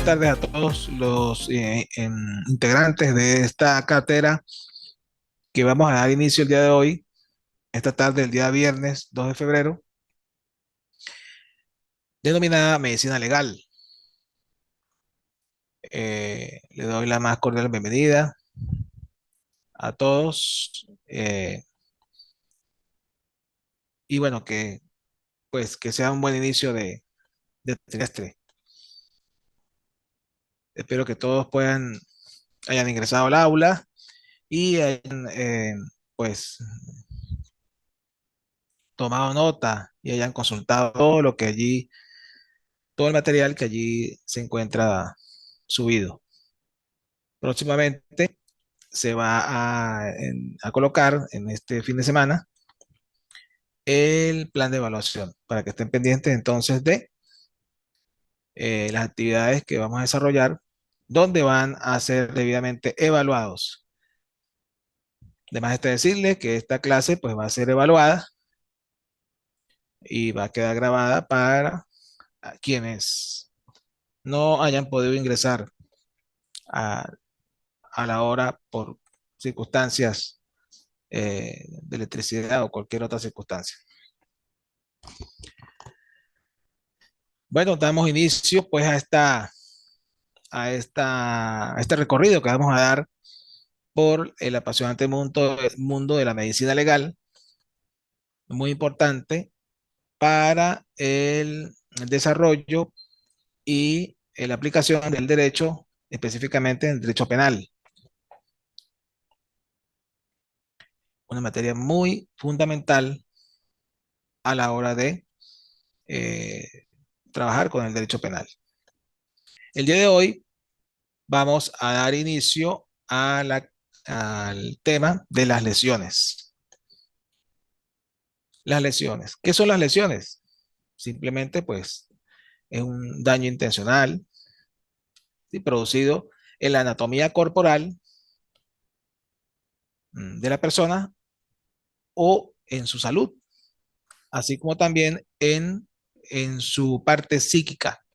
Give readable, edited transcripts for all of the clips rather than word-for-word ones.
tardes a todos los integrantes de esta cátedra que vamos a dar inicio el día de hoy, esta tarde, el día viernes 2 de febrero, denominada Medicina Legal. Le doy la más cordial bienvenida a todos y bueno, que sea un buen inicio de trimestre. Espero que todos hayan ingresado al aula y hayan pues tomado nota y hayan consultado todo el material que allí se encuentra subido. Próximamente se va a colocar en este fin de semana el plan de evaluación para que estén pendientes entonces de las actividades que vamos a desarrollar, donde van a ser debidamente evaluados. Además, está decirles que esta clase pues va a ser evaluada y va a quedar grabada para quienes no hayan podido ingresar a, a la hora por circunstancias de electricidad o cualquier otra circunstancia. Bueno, damos inicio pues a este recorrido que vamos a dar por el apasionante mundo de la medicina legal, muy importante para el desarrollo y la aplicación del derecho, específicamente el derecho penal, una materia muy fundamental a la hora de eh, trabajar con el derecho penal. El día de hoy vamos a dar inicio al tema de las lesiones. Las lesiones. ¿Qué son las lesiones? Simplemente, pues, es un daño intencional, ¿sí?, producido en la anatomía corporal de la persona o en su salud, así como también en su parte psíquica.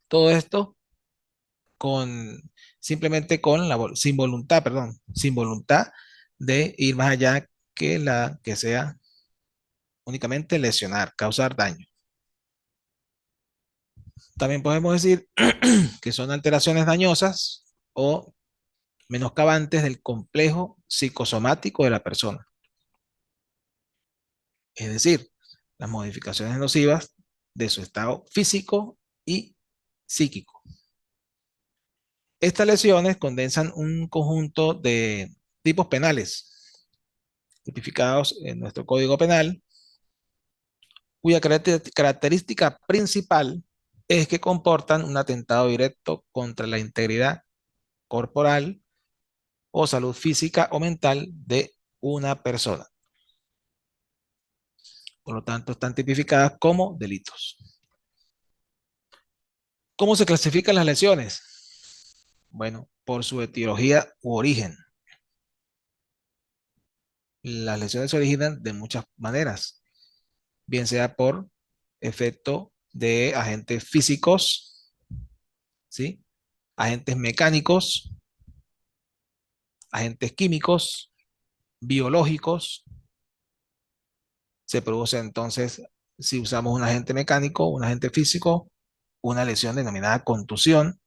Todo esto con simplemente sin voluntad, perdón, sin voluntad de ir más allá que sea únicamente lesionar, causar daño. También podemos decir que son alteraciones dañosas o menoscabantes del complejo psicosomático de la persona. Es decir, las modificaciones nocivas de su estado físico y psíquico. Estas lesiones condensan un conjunto de tipos penales tipificados en nuestro Código Penal, cuya característica principal es que comportan un atentado directo contra la integridad corporal o salud física o mental de una persona. Por lo tanto, están tipificadas como delitos. ¿Cómo se clasifican las lesiones? Bueno, por su etiología u origen. Las lesiones se originan de muchas maneras, bien sea por efecto de agentes físicos, ¿sí?, agentes mecánicos, agentes químicos, biológicos. Se produce entonces, si usamos un agente mecánico, un agente físico, una lesión denominada contusión.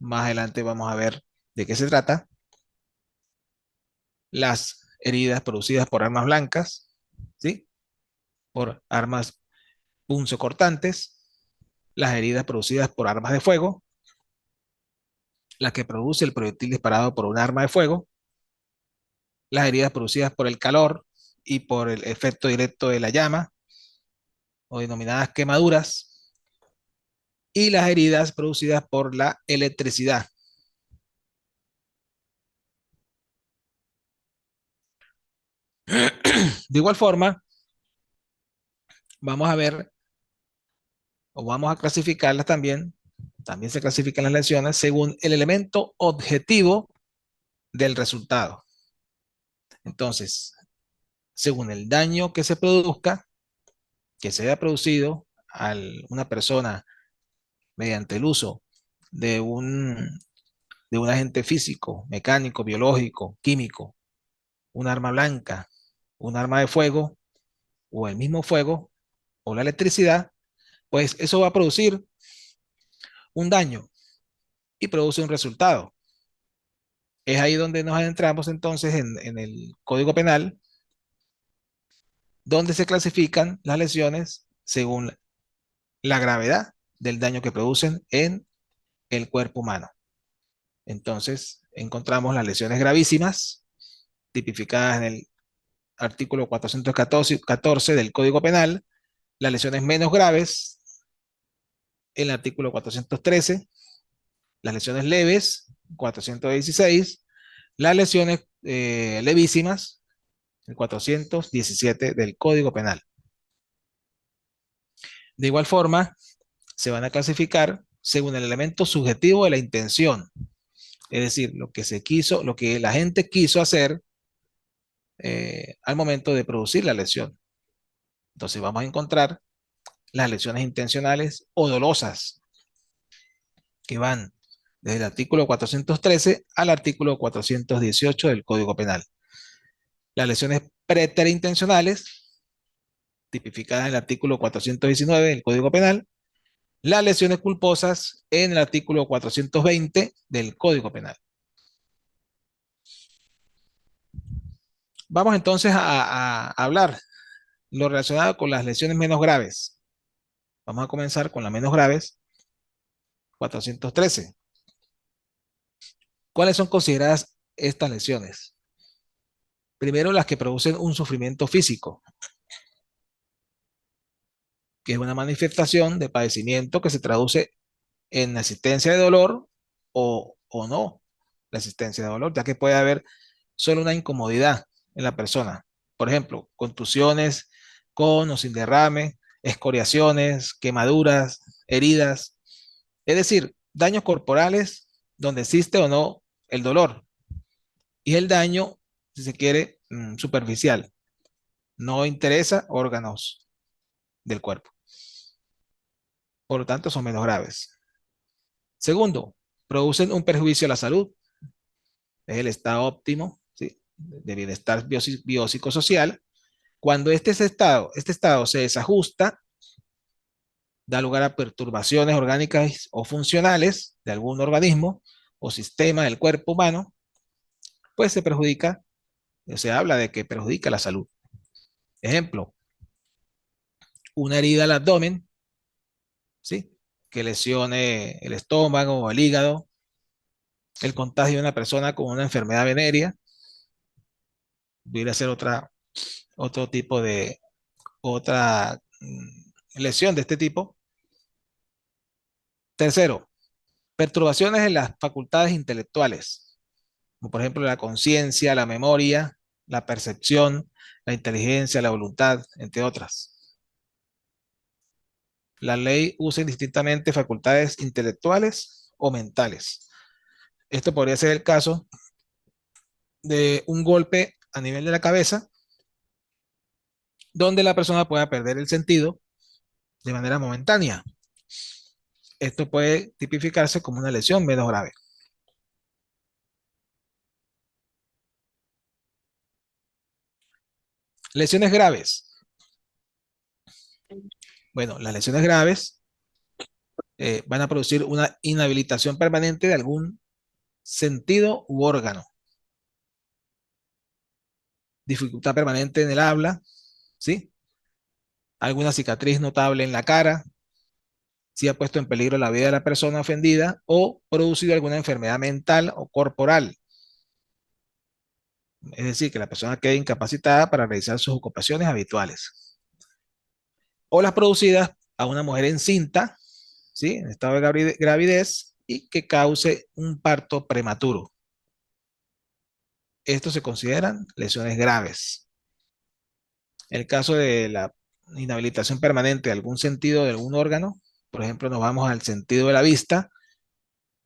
Más adelante vamos a ver de qué se trata. Las heridas producidas por armas blancas, ¿sí?, por armas punzocortantes, las heridas producidas por armas de fuego, la que produce el proyectil disparado por un arma de fuego, las heridas producidas por el calor y por el efecto directo de la llama, o denominadas quemaduras, y las heridas producidas por la electricidad. De igual forma, vamos a ver, o vamos a clasificarlas también se clasifican las lesiones según el elemento objetivo del resultado. Entonces, según el daño que se produzca, que se haya producido a una persona mediante el uso de de un agente físico, mecánico, biológico, químico, un arma blanca, un arma de fuego, o el mismo fuego, o la electricidad, pues eso va a producir un daño y produce un resultado. Es ahí donde nos adentramos entonces en el Código Penal, donde se clasifican las lesiones según la gravedad del daño que producen en el cuerpo humano. Entonces, encontramos las lesiones gravísimas, tipificadas en el artículo 414 del Código Penal, las lesiones menos graves, en el artículo 413, las lesiones leves, 416, las lesiones levísimas, el 417 del Código Penal. De igual forma, se van a clasificar según el elemento subjetivo de la intención, es decir, lo que se quiso, lo que la gente quiso hacer al momento de producir la lesión. Entonces vamos a encontrar las lesiones intencionales o dolosas, que van desde el artículo 413 al artículo 418 del Código Penal. Las lesiones preterintencionales, tipificadas en el artículo 419 del Código Penal. Las lesiones culposas en el artículo 420 del Código Penal. Vamos entonces a hablar lo relacionado con las lesiones menos graves. Vamos a comenzar con las menos graves, 413. ¿Cuáles son consideradas estas lesiones? Primero, las que producen un sufrimiento físico, que es una manifestación de padecimiento que se traduce en la existencia de dolor o no la existencia de dolor, ya que puede haber solo una incomodidad en la persona. Por ejemplo, contusiones con o sin derrame, escoriaciones, quemaduras, heridas, es decir, daños corporales donde existe o no el dolor. Y el daño, si se quiere, superficial, no interesa órganos del cuerpo. Por lo tanto, son menos graves. Segundo, producen un perjuicio a la salud. Es el estado óptimo, ¿sí?, de bienestar biopsicosocial. Cuando este estado se desajusta, da lugar a perturbaciones orgánicas o funcionales de algún organismo o sistema del cuerpo humano, pues se perjudica, se habla de que perjudica la salud. Ejemplo, una herida al abdomen, ¿sí?, que lesione el estómago o el hígado, el contagio de una persona con una enfermedad venérea, pudiera ser otro tipo de, otra lesión de este tipo. Tercero, perturbaciones en las facultades intelectuales, como por ejemplo la conciencia, la memoria, la percepción, la inteligencia, la voluntad, entre otras. La ley usa indistintamente facultades intelectuales o mentales. Esto podría ser el caso de un golpe a nivel de la cabeza, donde la persona pueda perder el sentido de manera momentánea. Esto puede tipificarse como una lesión menos grave. Lesiones graves. Bueno, las lesiones graves van a producir una inhabilitación permanente de algún sentido u órgano, dificultad permanente en el habla, ¿sí?, alguna cicatriz notable en la cara, si ha puesto en peligro la vida de la persona ofendida o producido alguna enfermedad mental o corporal. Es decir, que la persona quede incapacitada para realizar sus ocupaciones habituales. O las producidas a una mujer encinta, ¿sí?, en estado de gravidez y que cause un parto prematuro. Estos se consideran lesiones graves. En el caso de la inhabilitación permanente de algún sentido de algún órgano, por ejemplo, nos vamos al sentido de la vista,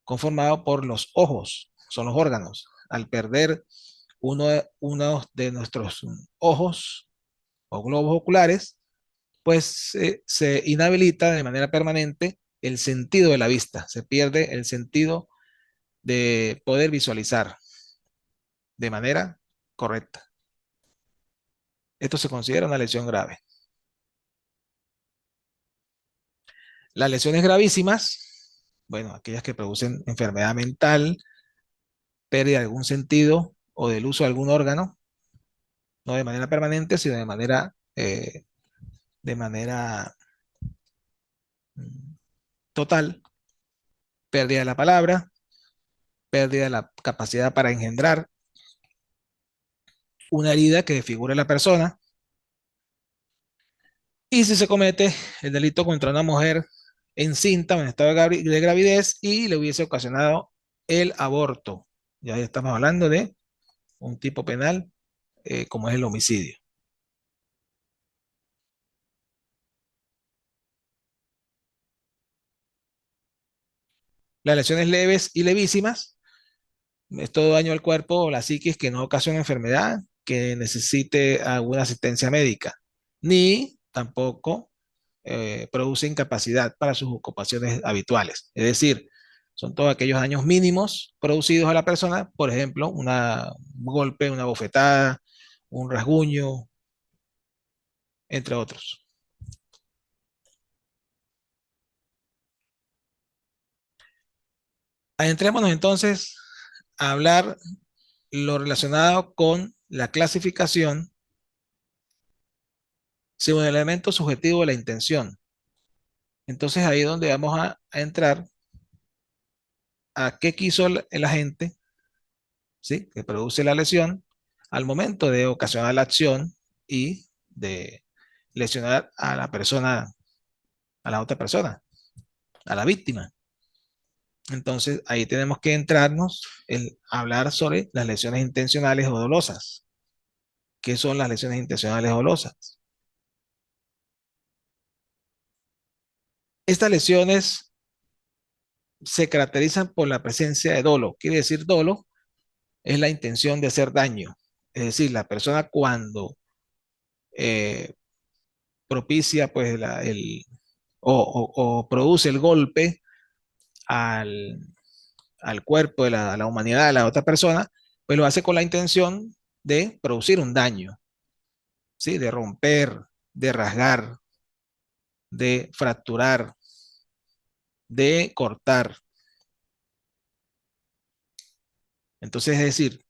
conformado por los ojos, son los órganos. Al perder uno de nuestros ojos o globos oculares, pues se inhabilita de manera permanente el sentido de la vista, se pierde el sentido de poder visualizar de manera correcta. Esto se considera una lesión grave. Las lesiones gravísimas, bueno, aquellas que producen enfermedad mental, pérdida de algún sentido o del uso de algún órgano, no de manera permanente, sino de manera mm, total, pérdida de la palabra, pérdida de la capacidad para engendrar, una herida que desfigure a la persona, y si se comete el delito contra una mujer encinta o en estado de gravidez y le hubiese ocasionado el aborto. Ya estamos hablando de un tipo penal como es el homicidio. Las lesiones leves y levísimas es todo daño al cuerpo o la psiquis que no ocasiona enfermedad que necesite alguna asistencia médica, ni tampoco produce incapacidad para sus ocupaciones habituales. Es decir, son todos aquellos daños mínimos producidos a la persona, por ejemplo, un golpe, una bofetada, un rasguño, entre otros. Entrémonos entonces a hablar lo relacionado con la clasificación según el elemento subjetivo de la intención. Entonces ahí es donde vamos a entrar a qué quiso el agente, ¿sí? Que produce la lesión al momento de ocasionar la acción y de lesionar a la persona, a la otra persona, a la víctima. Entonces ahí tenemos que entrarnos en hablar sobre las lesiones intencionales o dolosas. ¿Qué son las lesiones intencionales o dolosas? Estas lesiones se caracterizan por la presencia de dolo. Quiere decir dolo es la intención de hacer daño. Es decir, la persona cuando eh, propicia pues o produce el golpe al, al cuerpo de la humanidad de la otra persona, pues lo hace con la intención de producir un daño, ¿sí? De romper, de rasgar, de fracturar, de cortar. Entonces, es decir,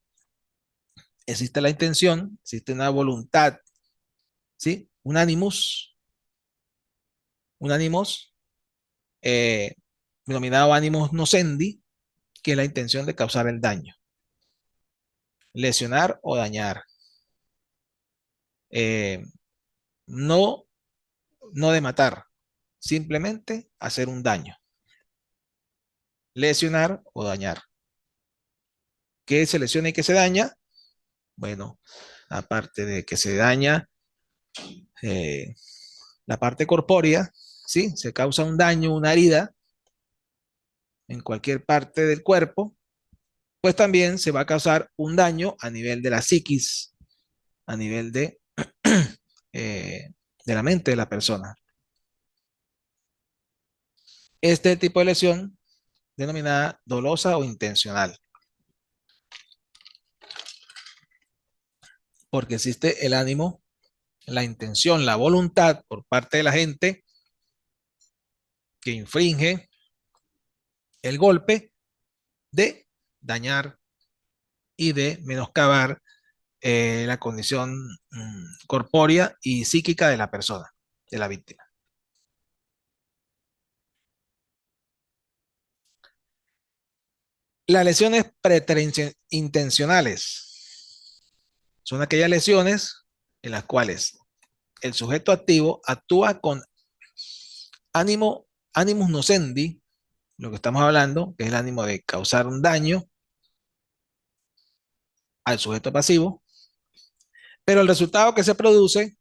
existe la intención, existe una voluntad, ¿sí? Un animus eh, denominado animus nocendi, que es la intención de causar el daño, lesionar o dañar. Eh, no, no de matar, simplemente hacer un daño, lesionar o dañar. ¿Qué se lesiona y qué se daña? Bueno, aparte de que se daña eh, la parte corpórea, ¿sí? Se causa un daño, una herida en cualquier parte del cuerpo, pues también se va a causar un daño a nivel de la psiquis, a nivel eh, de la mente de la persona. Este tipo de lesión, denominada dolosa o intencional, porque existe el ánimo, la intención, la voluntad por parte de la gente que infringe el golpe de dañar y de menoscabar la condición corpórea y psíquica de la persona, de la víctima. Las lesiones preterintencionales son aquellas lesiones en las cuales el sujeto activo actúa con ánimo, animus nocendi, lo que estamos hablando, que es el ánimo de causar un daño al sujeto pasivo, pero el resultado que se produce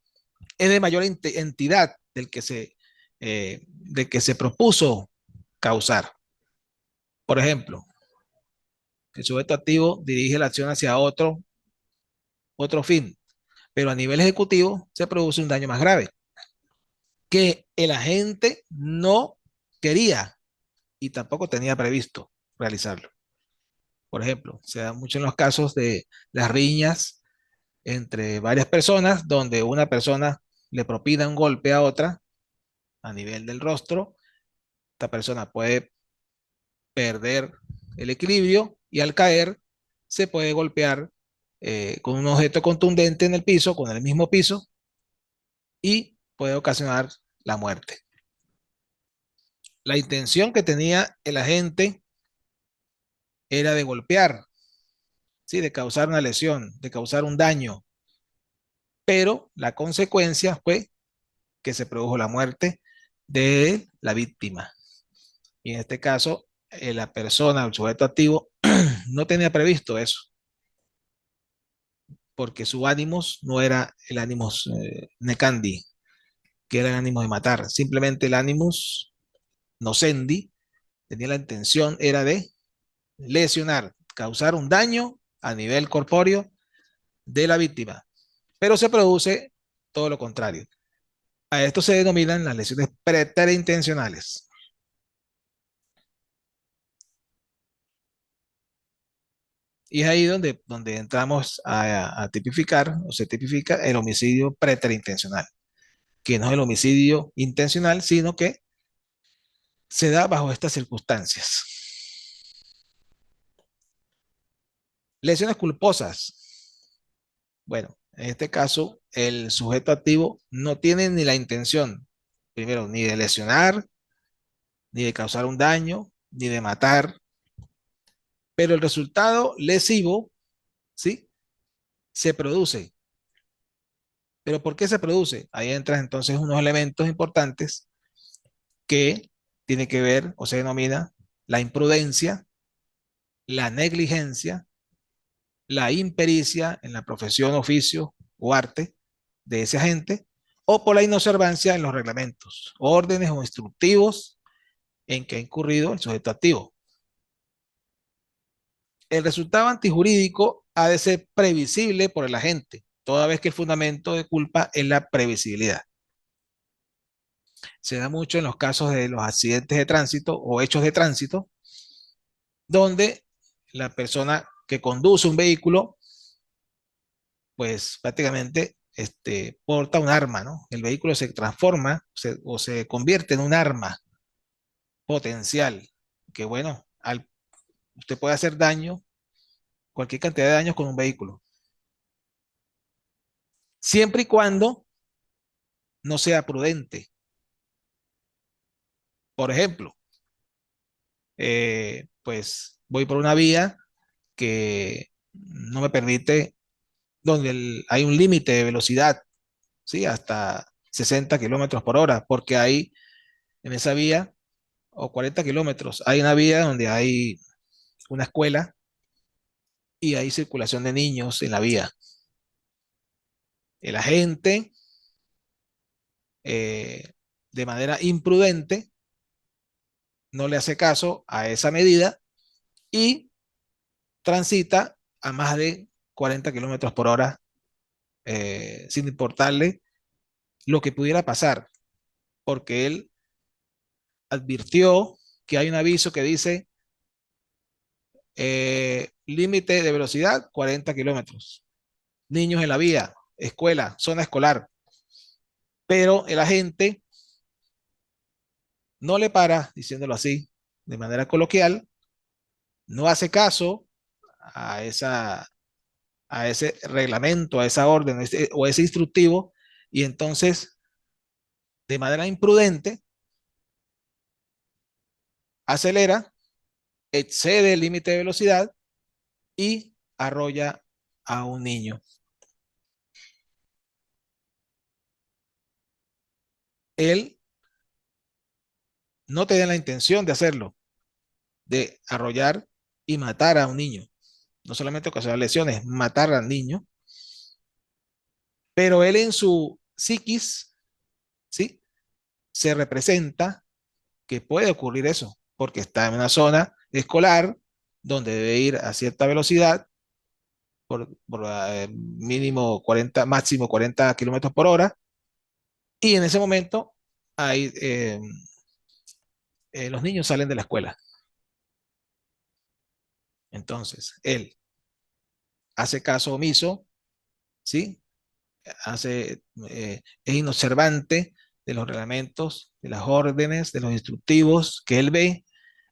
es de mayor entidad del que se propuso causar. Por ejemplo, el sujeto activo dirige la acción hacia otro fin, pero a nivel ejecutivo se produce un daño más grave. que el agente no quería y tampoco tenía previsto realizarlo. Por ejemplo, se da mucho en los casos de las riñas entre varias personas, donde una persona le propina un golpe a otra a nivel del rostro. Esta persona puede perder el equilibrio y al caer se puede golpear con un objeto contundente en el piso, con el mismo piso, y puede ocasionar la muerte. La intención que tenía el agente era de golpear, ¿sí? De causar una lesión, de causar un daño, pero la consecuencia fue que se produjo la muerte de la víctima. Y en este caso, la persona, el sujeto activo, no tenía previsto eso, porque su ánimos no era el ánimos necandi, que era el ánimo de matar. Simplemente el ánimos nocendi tenía la intención, era de lesionar, causar un daño a nivel corpóreo de la víctima. Pero se produce todo lo contrario. A esto se denominan las lesiones preterintencionales. Y es ahí donde entramos a tipificar, o se tipifica el homicidio preterintencional, que no es el homicidio intencional, sino que se da bajo estas circunstancias. Lesiones culposas. Bueno, en este caso, el sujeto activo no tiene ni la intención, primero, ni de lesionar, ni de causar un daño, ni de matar, pero el resultado lesivo, ¿sí? Se produce. ¿Pero por qué se produce? Ahí entran entonces unos elementos importantes que tiene que ver o se denomina la imprudencia, la negligencia, la impericia en la profesión, oficio o arte de ese agente, o por la inobservancia en los reglamentos, órdenes o instructivos en que ha incurrido el sujeto activo. El resultado antijurídico ha de ser previsible por el agente, toda vez que el fundamento de culpa es la previsibilidad. Se da mucho en los casos de los accidentes de tránsito o hechos de tránsito, donde la persona que conduce un vehículo, pues prácticamente porta un arma, ¿no? El vehículo se transforma o se convierte en un arma potencial, que bueno, usted puede hacer daño, cualquier cantidad de daños con un vehículo, siempre y cuando no sea prudente. Por ejemplo, pues voy por una vía que no me permite, donde hay un límite de velocidad, ¿sí? Hasta 60 kilómetros por hora, porque hay en esa vía, o 40 kilómetros, hay una vía donde hay una escuela y hay circulación de niños en la vía. El agente, eh, de manera imprudente, no le hace caso a esa medida y transita a más de 40 kilómetros por hora, sin importarle lo que pudiera pasar, porque él advirtió que hay un aviso que dice límite de velocidad 40 kilómetros, niños en la vía, escuela, zona escolar, pero el agente no le para, diciéndolo así, de manera coloquial, no hace caso a, a ese reglamento, a esa orden o ese instructivo, y entonces, de manera imprudente, acelera, excede el límite de velocidad y arrolla a un niño. Él no tenía la intención de hacerlo, de arrollar y matar a un niño. No solamente ocasionar lesiones, matar al niño, pero él en su psiquis, ¿sí? Se representa que puede ocurrir eso, porque está en una zona escolar donde debe ir a cierta velocidad, por mínimo 40, máximo 40 kilómetros por hora, y en ese momento hay, los niños salen de la escuela. Entonces, él hace caso omiso, ¿sí? Es inobservante de los reglamentos, de las órdenes, de los instructivos que él ve.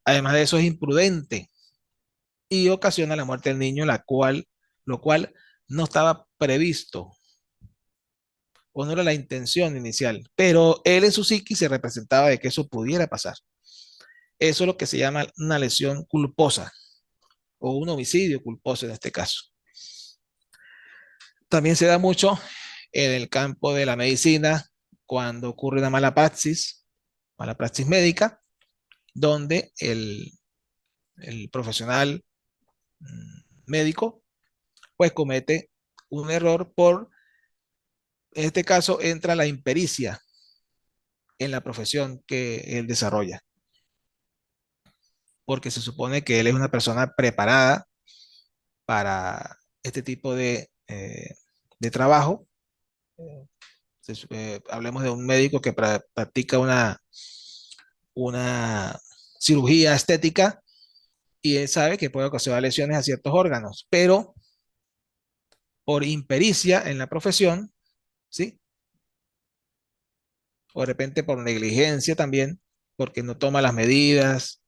Además de eso, es imprudente y ocasiona la muerte del niño, lo cual no estaba previsto o no era la intención inicial, pero él en su psiqui se representaba de que eso pudiera pasar. Eso es lo que se llama una lesión culposa o un homicidio culposo en este caso. También se da mucho en el campo de la medicina cuando ocurre una mala praxis médica, donde el profesional médico pues comete un error en este caso entra la impericia en la profesión que él desarrolla, porque se supone que él es una persona preparada para este tipo de trabajo. Hablemos de un médico que practica una cirugía estética y él sabe que puede ocasionar lesiones a ciertos órganos, pero por impericia en la profesión, ¿sí? O de repente por negligencia también, porque no toma las medidas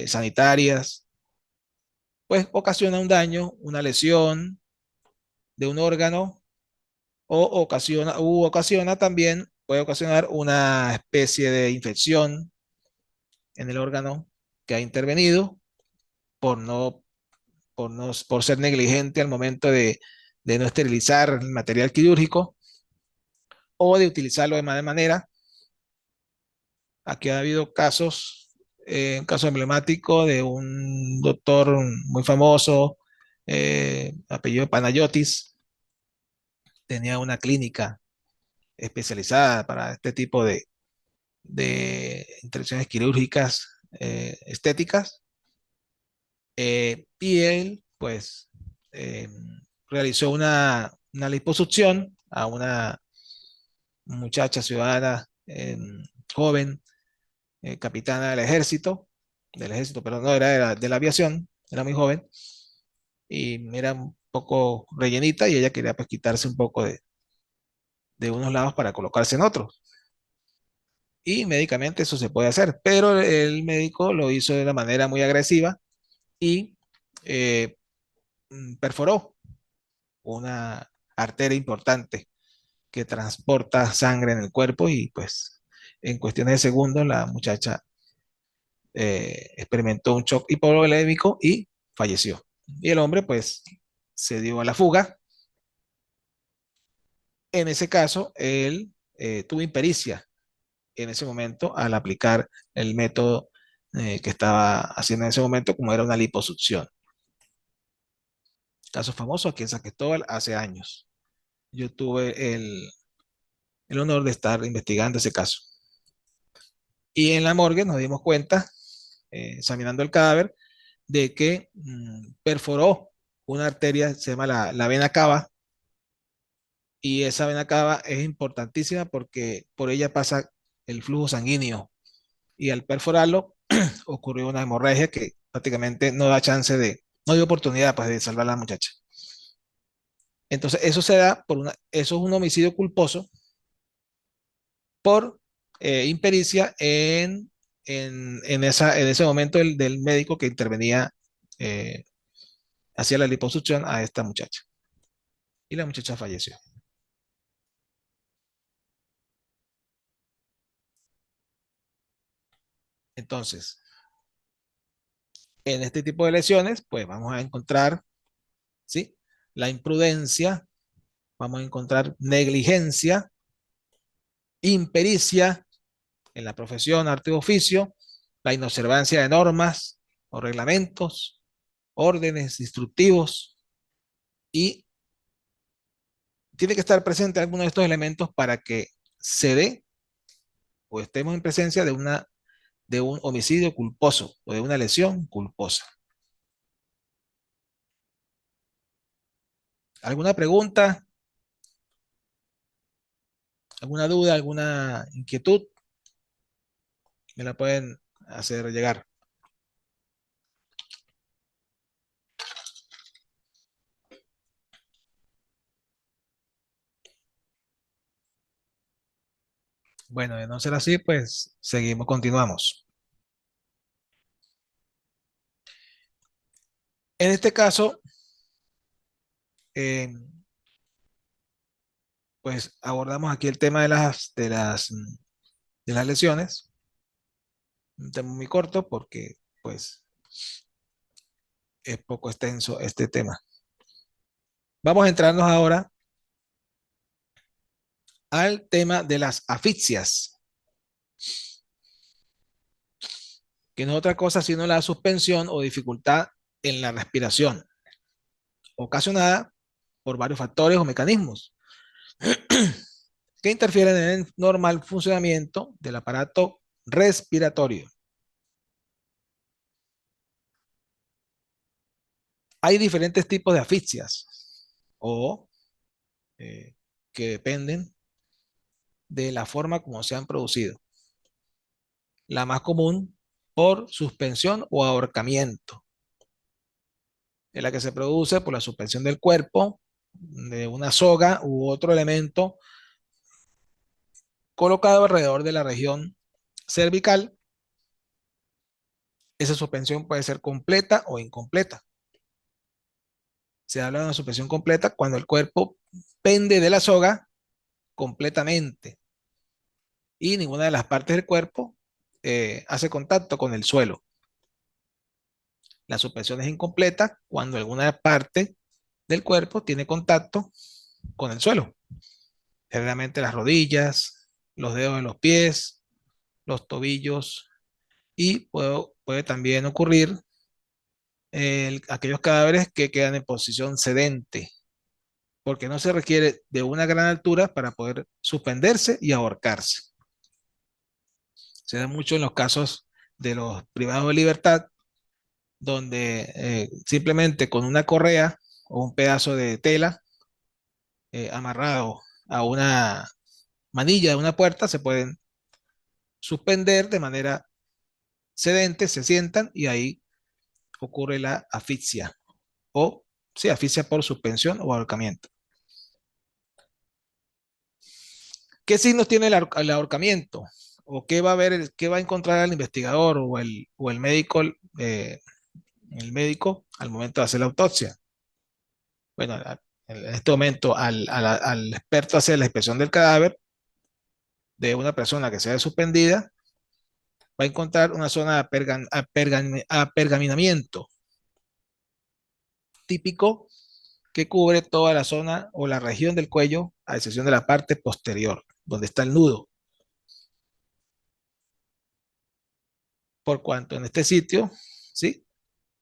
sanitarias, pues ocasiona un daño, una lesión de un órgano ocasiona también, puede ocasionar una especie de infección en el órgano que ha intervenido por no, por ser negligente al momento de no esterilizar el material quirúrgico o de utilizarlo de mala manera. Aquí ha habido casos, un caso emblemático de un doctor muy famoso, apellido Panayotis, tenía una clínica especializada para este tipo de intervenciones quirúrgicas estéticas. Y él, pues, eh, realizó una liposucción a una muchacha ciudadana joven, capitana del ejército, pero no era de la aviación, era muy joven y era un poco rellenita y ella quería pues quitarse un poco de unos lados para colocarse en otros. Y médicamente eso se puede hacer, pero el médico lo hizo de una manera muy agresiva y eh, perforó una arteria importante que transporta sangre en el cuerpo y pues en cuestiones de segundos la muchacha experimentó un shock hipovolémico y falleció. Y el hombre pues se dio a la fuga. En ese caso, él tuvo impericia en ese momento al aplicar el método que estaba haciendo en ese momento, como era una liposucción. Caso famoso aquí en San Cristóbal hace años. Yo tuve el honor de estar investigando ese caso. Y en la morgue nos dimos cuenta, examinando el cadáver, de que perforó una arteria, se llama la vena cava, y esa vena cava es importantísima porque por ella pasa el flujo sanguíneo. Y al perforarlo, ocurrió una hemorragia que prácticamente no da chance no dio oportunidad pues, de salvar a la muchacha. Entonces, eso se da eso es un homicidio culposo por impericia en ese momento del médico que intervenía, eh, hacía la liposucción a esta muchacha. Y la muchacha falleció. Entonces, en este tipo de lesiones, pues vamos a encontrar, ¿sí? La imprudencia, vamos a encontrar negligencia, impericia en la profesión, arte o oficio, la inobservancia de normas o reglamentos, órdenes instructivos y tiene que estar presente alguno de estos elementos para que se dé o estemos en presencia de un homicidio culposo o de una lesión culposa. ¿Alguna pregunta? ¿Alguna duda? ¿Alguna inquietud? Me la pueden hacer llegar. Bueno, de no ser así, pues seguimos, continuamos. En este caso, eh, pues abordamos aquí el tema de las lesiones. Un tema muy corto porque, pues, es poco extenso este tema. Vamos a entrarnos ahora al tema de las asfixias, que no es otra cosa sino la suspensión o dificultad en la respiración, ocasionada por varios factores o mecanismos que interfieren en el normal funcionamiento del aparato respiratorio. Hay diferentes tipos de asfixias o eh, que dependen de la forma como se han producido. La más común por suspensión o ahorcamiento, es la que se produce por la suspensión del cuerpo de una soga u otro elemento colocado alrededor de la región cervical. Esa suspensión puede ser completa o incompleta. Se habla de una suspensión completa cuando el cuerpo pende de la soga completamente y ninguna de las partes del cuerpo hace contacto con el suelo. La suspensión es incompleta cuando alguna parte del cuerpo tiene contacto con el suelo. Generalmente las rodillas, los dedos de los pies, los tobillos y puede también ocurrir aquellos cadáveres que quedan en posición sedente, porque no se requiere de una gran altura para poder suspenderse y ahorcarse. Se da mucho en los casos de los privados de libertad, donde simplemente con una correa o un pedazo de tela amarrado a una manilla de una puerta se pueden suspender de manera sedente, se sientan y ahí ocurre la asfixia o sí, asfixia por suspensión o ahorcamiento. ¿Qué signos tiene el ahorcamiento? ¿O qué va a ver, qué va a encontrar el investigador o el médico al momento de hacer la autopsia? Bueno, en este momento al experto hacer la inspección del cadáver de una persona que sea suspendida, va a encontrar una zona de apergaminamiento típico que cubre toda la zona o la región del cuello, a excepción de la parte posterior, donde está el nudo. Por cuanto en este sitio, ¿sí?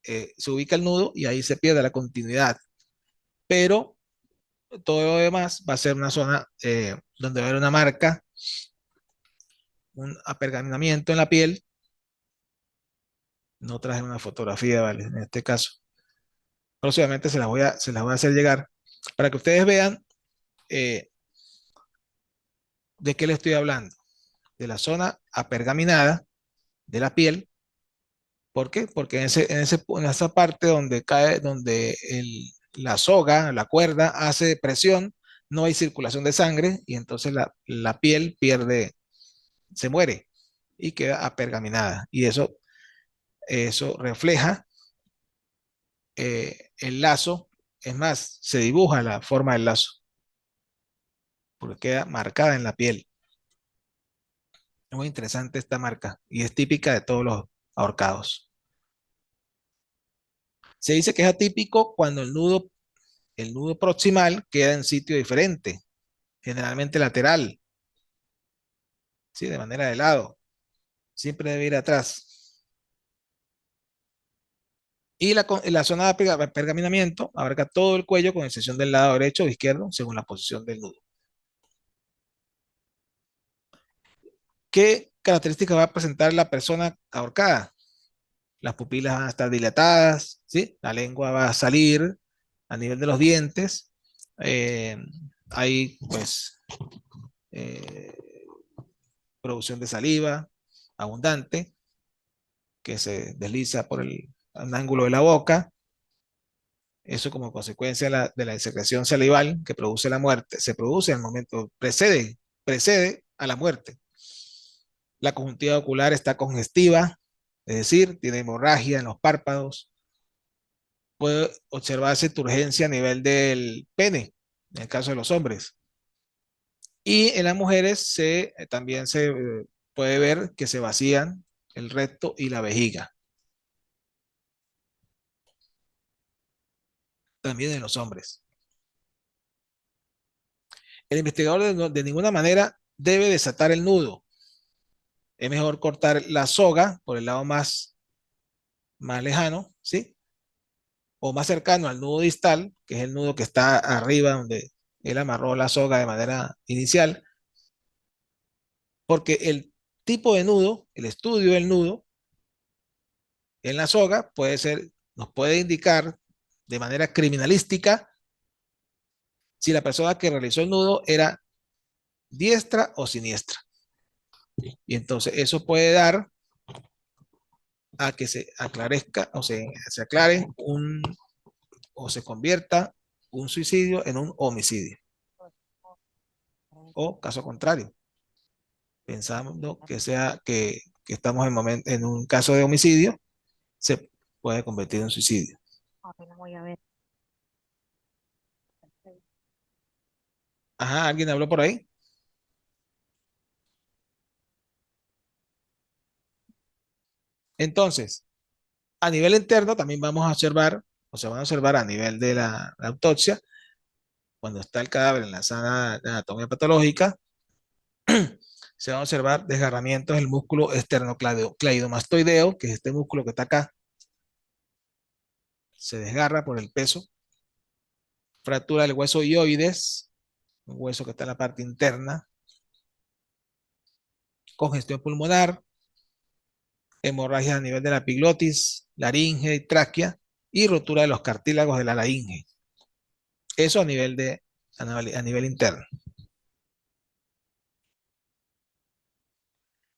Se ubica el nudo y ahí se pierde la continuidad. Pero todo lo demás va a ser una zona donde va a haber una marca, un apergaminamiento en la piel. No traje una fotografía, ¿vale? En este caso. Próximamente se las voy a hacer llegar para que ustedes vean eh, de qué le estoy hablando. De la zona apergaminada de la piel. ¿Por qué? Porque en esa parte donde cae, donde la soga, la cuerda hace presión, no hay circulación de sangre y entonces la piel pierde, se muere y queda apergaminada. Y eso refleja el lazo. Es más, se dibuja la forma del lazo porque queda marcada en la piel. Es muy interesante esta marca y es típica de todos los ahorcados. Se dice que es atípico cuando el nudo proximal queda en sitio diferente, generalmente lateral, ¿sí? De manera de lado. Siempre debe ir atrás. Y la zona de pergaminamiento abarca todo el cuello con excepción del lado derecho o izquierdo, según la posición del nudo. ¿Qué características va a presentar la persona ahorcada? Las pupilas van a estar dilatadas, ¿sí? La lengua va a salir a nivel de los dientes. Eh, hay, pues, eh, producción de saliva, abundante que se desliza por el ángulo de la boca. Eso como consecuencia de la secreción salival que produce la muerte, se produce al momento, precede a la muerte. La conjuntiva ocular está congestiva, es decir, tiene hemorragia en los párpados. Puede observarse turgencia a nivel del pene, en el caso de los hombres. Y en las mujeres también se puede ver que se vacían el recto y la vejiga. También en los hombres. El investigador de ninguna manera debe desatar el nudo. Es mejor cortar la soga por el lado más lejano, ¿sí? O más cercano al nudo distal, que es el nudo que está arriba donde él amarró la soga de manera inicial, porque el tipo de nudo, el estudio del nudo en la soga nos puede indicar de manera criminalística si la persona que realizó el nudo era diestra o siniestra. Y entonces eso puede dar a que se aclarezca o se aclare o se convierta un suicidio en un homicidio. O caso contrario, pensando que estamos en un caso de homicidio, se puede convertir en suicidio. Apenas voy a ver. Ajá, ¿alguien habló por ahí? Entonces, a nivel interno también vamos a observar, o se van a observar a nivel de la autopsia, cuando está el cadáver en la sala de anatomía patológica, se van a observar desgarramientos del músculo esternocleidomastoideo, que es este músculo que está acá, se desgarra por el peso, fractura del hueso ioides, un hueso que está en la parte interna, congestión pulmonar, hemorragia a nivel de la epiglotis, laringe y tráquea, y rotura de los cartílagos de la laringe. Eso a nivel interno.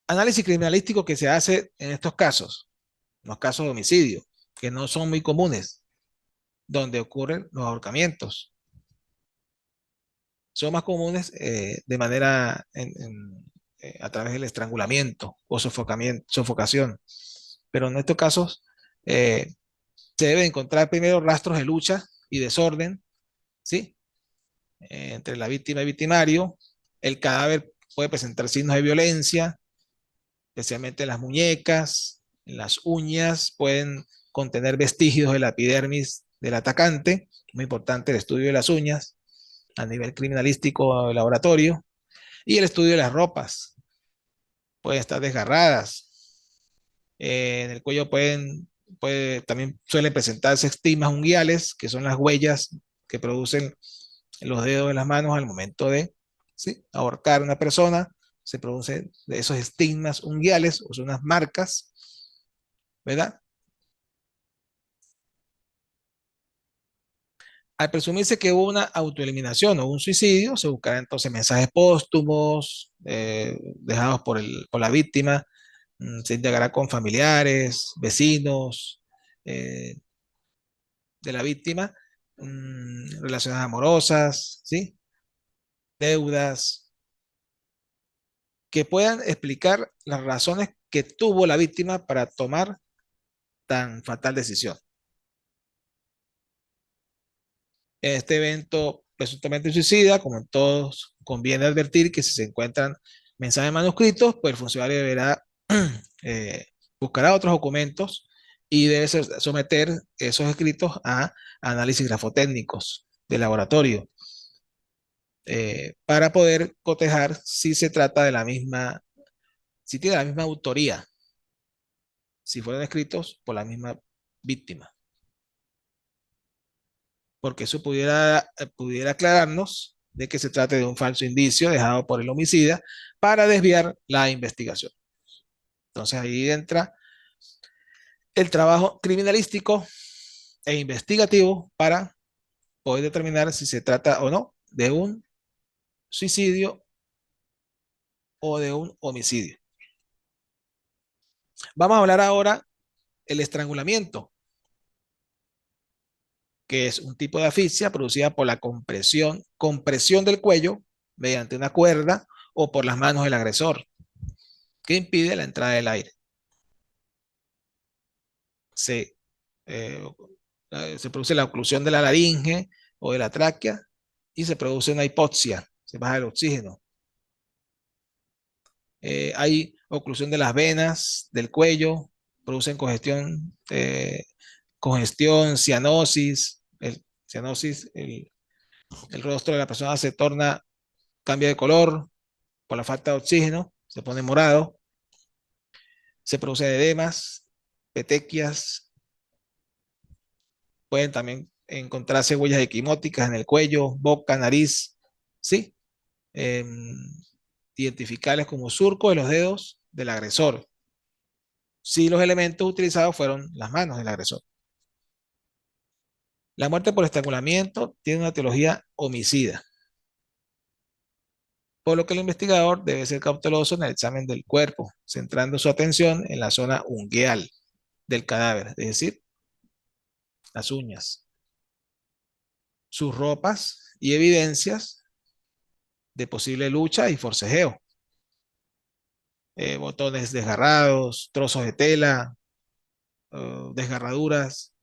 Análisis criminalístico que se hace en estos casos, los casos de homicidio, que no son muy comunes, donde ocurren los ahorcamientos. Son más comunes a través del estrangulamiento o sofocación. Pero en estos casos eh, se debe encontrar primero rastros de lucha y desorden, ¿sí? Entre la víctima y victimario. El cadáver puede presentar signos de violencia, especialmente en las muñecas, en las uñas, pueden contener vestigios de la epidermis del atacante. Muy importante el estudio de las uñas a nivel criminalístico de laboratorio. Y el estudio de las ropas. Pueden estar desgarradas. En el cuello también suelen presentarse estigmas unguiales, que son las huellas que producen los dedos de las manos al momento de, ¿sí?, ahorcar a una persona. Se producen esos estigmas unguiales, o son unas marcas, ¿verdad? Al presumirse que hubo una autoeliminación o un suicidio, se buscarán entonces mensajes póstumos dejados por la víctima. Se indagará con familiares, vecinos eh, de la víctima, relaciones amorosas, ¿sí? Deudas, que puedan explicar las razones que tuvo la víctima para tomar tan fatal decisión. En este evento presuntamente suicida, como en todos, conviene advertir que si se encuentran mensajes manuscritos, pues el funcionario deberá eh, buscará otros documentos y debe someter esos escritos a análisis grafotécnicos de laboratorio para poder cotejar si se trata de la misma, si tiene la misma autoría, si fueron escritos por la misma víctima, porque eso pudiera aclararnos de que se trate de un falso indicio dejado por el homicida para desviar la investigación. Entonces ahí entra el trabajo criminalístico e investigativo para poder determinar si se trata o no de un suicidio o de un homicidio. Vamos a hablar ahora el estrangulamiento, que es un tipo de asfixia producida por la compresión del cuello mediante una cuerda o por las manos del agresor, que impide la entrada del aire. Se, eh, se produce la oclusión de la laringe o de la tráquea y se produce una hipoxia, se baja el oxígeno. Hay oclusión de las venas del cuello, producen congestión, cianosis. Cianosis, el rostro de la persona se torna, cambia de color por la falta de oxígeno, se pone morado, se producen edemas, petequias, pueden también encontrarse huellas equimóticas en el cuello, boca, nariz, ¿sí? Eh, Identificables como surco de los dedos del agresor, si los elementos utilizados fueron las manos del agresor. La muerte por estrangulamiento tiene una teología homicida, por lo que el investigador debe ser cauteloso en el examen del cuerpo, centrando su atención en la zona ungueal del cadáver, es decir, las uñas, sus ropas y evidencias de posible lucha y forcejeo, botones desgarrados, trozos de tela, desgarraduras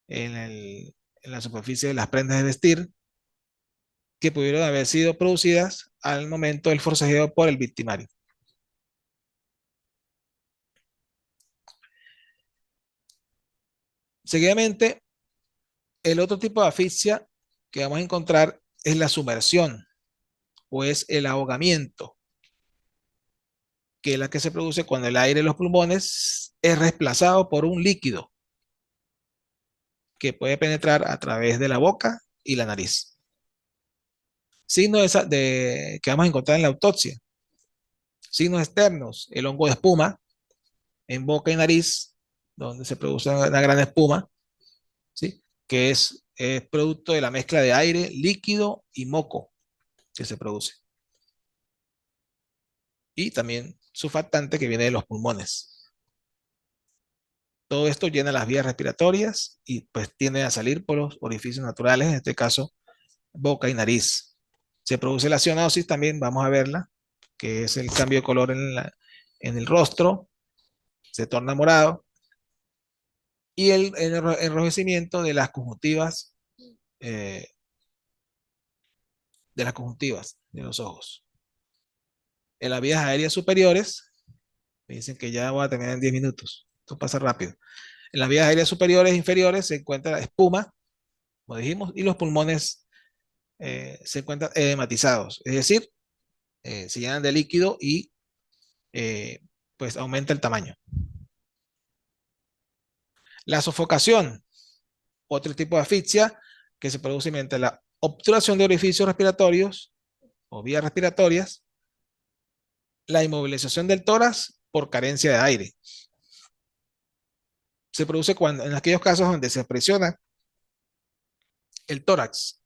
en la superficie de las prendas de vestir que pudieron haber sido producidas al momento del forcejeo por el victimario. Seguidamente, el otro tipo de asfixia que vamos a encontrar es la sumersión o es el ahogamiento, que es la que se produce cuando el aire en los pulmones es reemplazado por un líquido que puede penetrar a través de la boca y la nariz. Signos que vamos a encontrar en la autopsia. Signos externos, el hongo de espuma en boca y nariz, donde se produce una gran espuma, ¿sí? Que es producto de la mezcla de aire, líquido y moco que se produce. Y también surfactante que viene de los pulmones. Todo esto llena las vías respiratorias y pues tiende a salir por los orificios naturales, en este caso boca y nariz. Se produce la cianosis también, vamos a verla, que es el cambio de color en el rostro, se torna morado, y el enrojecimiento eh, de las conjuntivas de los ojos. En las vías aéreas superiores, me dicen que ya voy a terminar en 10 minutos, esto pasa rápido. En las vías aéreas superiores e inferiores se encuentra espuma, como dijimos, y los pulmones se encuentran edematizados, es decir, se llenan de líquido y eh, pues aumenta el tamaño. La sofocación, otro tipo de asfixia que se produce mediante la obturación de orificios respiratorios o vías respiratorias, la inmovilización del tórax por carencia de aire. Se produce en aquellos casos donde se presiona el tórax,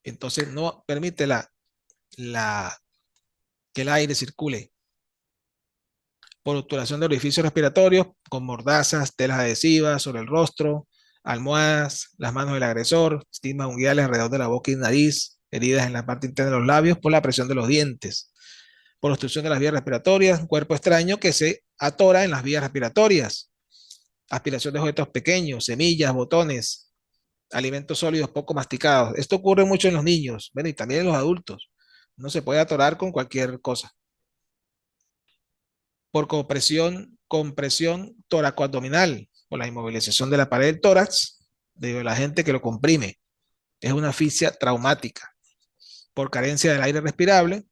entonces no permite la, que el aire circule por obturación de orificios respiratorios con mordazas, telas adhesivas sobre el rostro, almohadas, las manos del agresor, estigmas unguiales alrededor de la boca y nariz, heridas en la parte interna de los labios por la presión de los dientes, por obstrucción de las vías respiratorias, un cuerpo extraño que se atora en las vías respiratorias, aspiración de objetos pequeños, semillas, botones, alimentos sólidos poco masticados. Esto ocurre mucho en los niños, bueno, y también en los adultos. No se puede atorar con cualquier cosa. Por compresión toracoabdominal, por la inmovilización de la pared del tórax, de la gente que lo comprime. Es una asfixia traumática. Por carencia del aire respirable,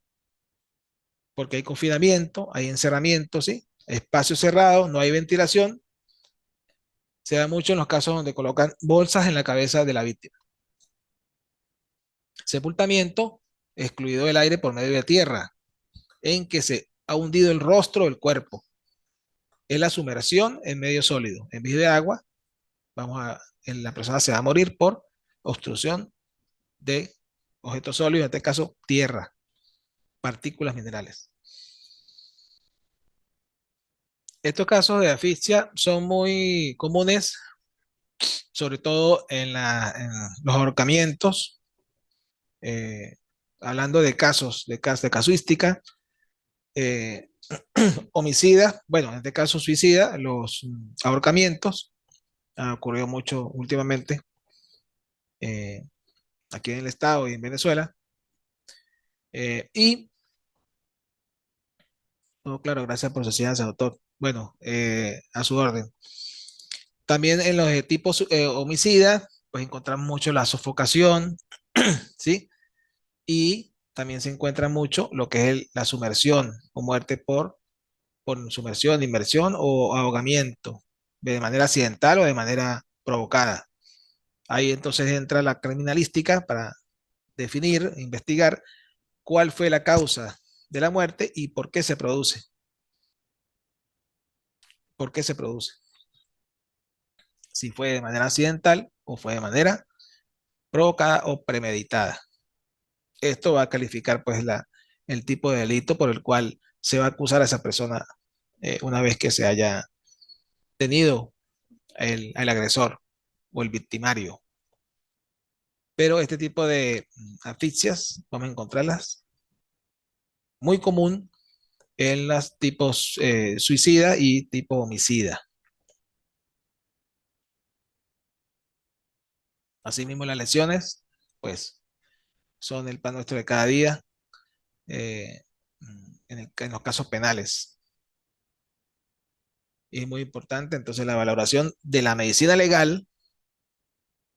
porque hay confinamiento, hay encerramiento, ¿sí? Espacio cerrado, no hay ventilación. Se da mucho en los casos donde colocan bolsas en la cabeza de la víctima. Sepultamiento, excluido del aire por medio de tierra, en que se ha hundido el rostro del cuerpo. Es la sumersión en medio sólido. En vez de agua, la persona se va a morir por obstrucción de objetos sólidos, en este caso tierra, partículas minerales. Estos casos de asfixia son muy comunes, sobre todo en los ahorcamientos, eh, hablando de casos, de casuística, eh, homicida, bueno, en este caso suicida, los ahorcamientos, ha ocurrido mucho últimamente eh, aquí en el estado y en Venezuela, y, todo claro, gracias por su enseñanza, doctor. Bueno, a su orden. También en los de tipo homicida, pues encontramos mucho la sofocación, ¿sí? Y también se encuentra mucho lo que es la sumersión o muerte por sumersión, inmersión o ahogamiento, de manera accidental o de manera provocada. Ahí entonces entra la criminalística para definir, investigar cuál fue la causa de la muerte y por qué se produce. ¿Por qué se produce? Si fue de manera accidental o fue de manera provocada o premeditada. Esto va a calificar pues el tipo de delito por el cual se va a acusar a esa persona una vez que se haya tenido el agresor o el victimario. Pero este tipo de asfixias vamos a encontrarlas muy común en los tipos suicida y tipo homicida. Asimismo, las lesiones, pues, son el pan nuestro de cada día eh, en los casos penales. Y es muy importante entonces la valoración de la medicina legal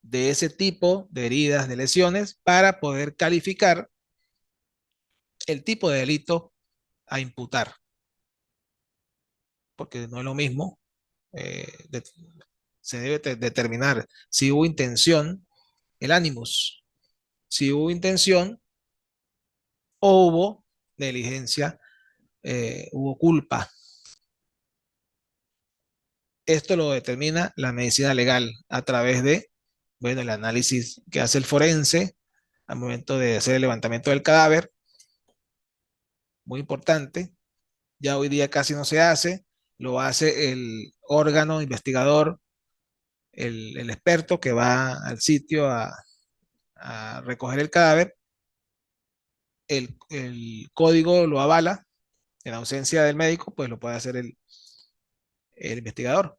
de ese tipo de heridas, de lesiones, para poder calificar el tipo de delito a imputar, porque no es lo mismo, eh, de- se debe determinar si hubo intención, el animus, si hubo intención o hubo negligencia, hubo culpa. Esto lo determina la medicina legal a través de, bueno, el análisis que hace el forense al momento de hacer el levantamiento del cadáver, muy importante. Ya hoy día casi no se hace, lo hace el órgano investigador, el experto que va al sitio a recoger el cadáver, el código lo avala, en ausencia del médico, pues lo puede hacer el investigador,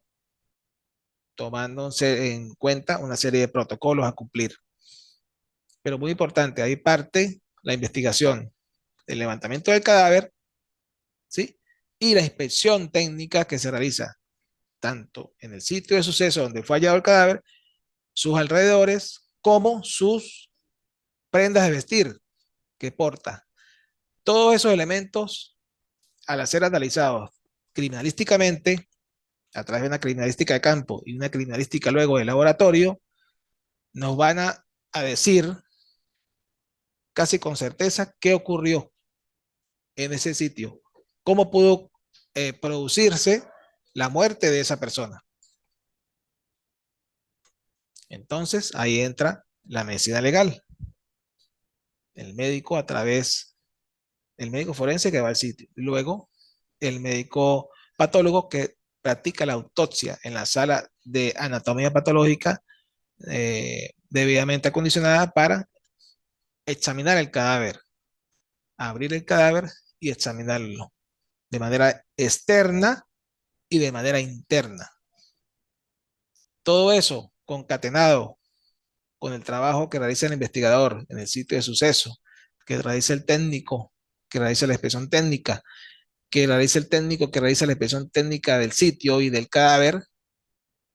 tomándose en cuenta una serie de protocolos a cumplir. Pero muy importante, ahí parte la investigación, el levantamiento del cadáver, ¿sí? Y la inspección técnica que se realiza tanto en el sitio de suceso donde fue hallado el cadáver, sus alrededores, como sus prendas de vestir que porta. Todos esos elementos, al ser analizados criminalísticamente, a través de una criminalística de campo y una criminalística luego de laboratorio, nos van a decir casi con certeza qué ocurrió en ese sitio, cómo pudo producirse la muerte de esa persona. Entonces, ahí entra la medicina legal, el médico a través, el médico forense que va al sitio, luego el médico patólogo que practica la autopsia en la sala de anatomía patológica debidamente acondicionada para examinar el cadáver, abrir el cadáver y examinarlo de manera externa y de manera interna. Todo eso concatenado con el trabajo que realiza el investigador en el sitio de suceso, que realiza el técnico, que realiza la inspección técnica, que realiza el técnico que realiza la inspección técnica del sitio y del cadáver,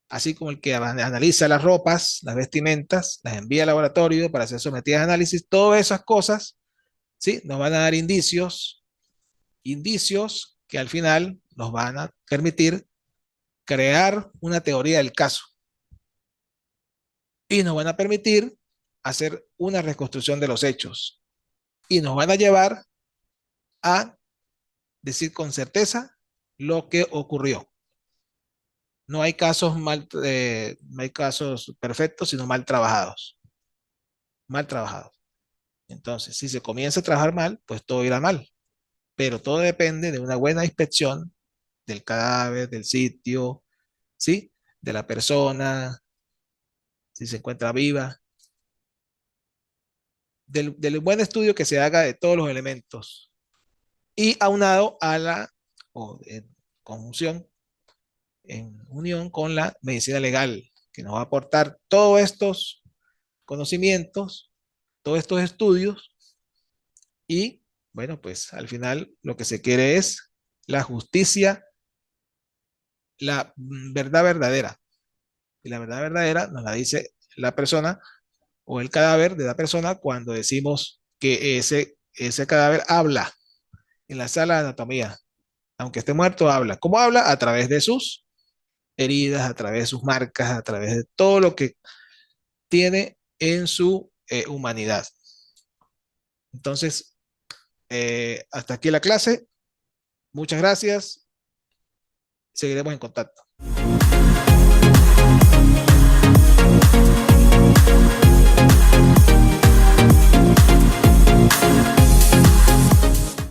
así como el que analiza las ropas, las vestimentas, las envía al laboratorio para ser sometidas a análisis, todas esas cosas, ¿sí? Nos van a dar indicios, indicios que al final nos van a permitir crear una teoría del caso y nos van a permitir hacer una reconstrucción de los hechos y nos van a llevar a decir con certeza lo que ocurrió. No hay casos no hay casos perfectos, sino mal trabajados, mal trabajados. Entonces, si se comienza a trabajar mal, pues todo irá mal, pero todo depende de una buena inspección del cadáver, del sitio, ¿sí? De la persona, si se encuentra viva, del buen estudio que se haga de todos los elementos y aunado a la, o en conjunción, en unión con la medicina legal, que nos va a aportar todos estos conocimientos, todos estos estudios y, bueno, pues al final lo que se quiere es la justicia, la verdad verdadera. Y la verdad verdadera nos la dice la persona o el cadáver de la persona cuando decimos que ese cadáver habla en la sala de anatomía. Aunque esté muerto, habla. ¿Cómo habla? A través de sus heridas, a través de sus marcas, a través de todo lo que tiene en su humanidad. Entonces, hasta aquí la clase. Muchas gracias. Seguiremos en contacto.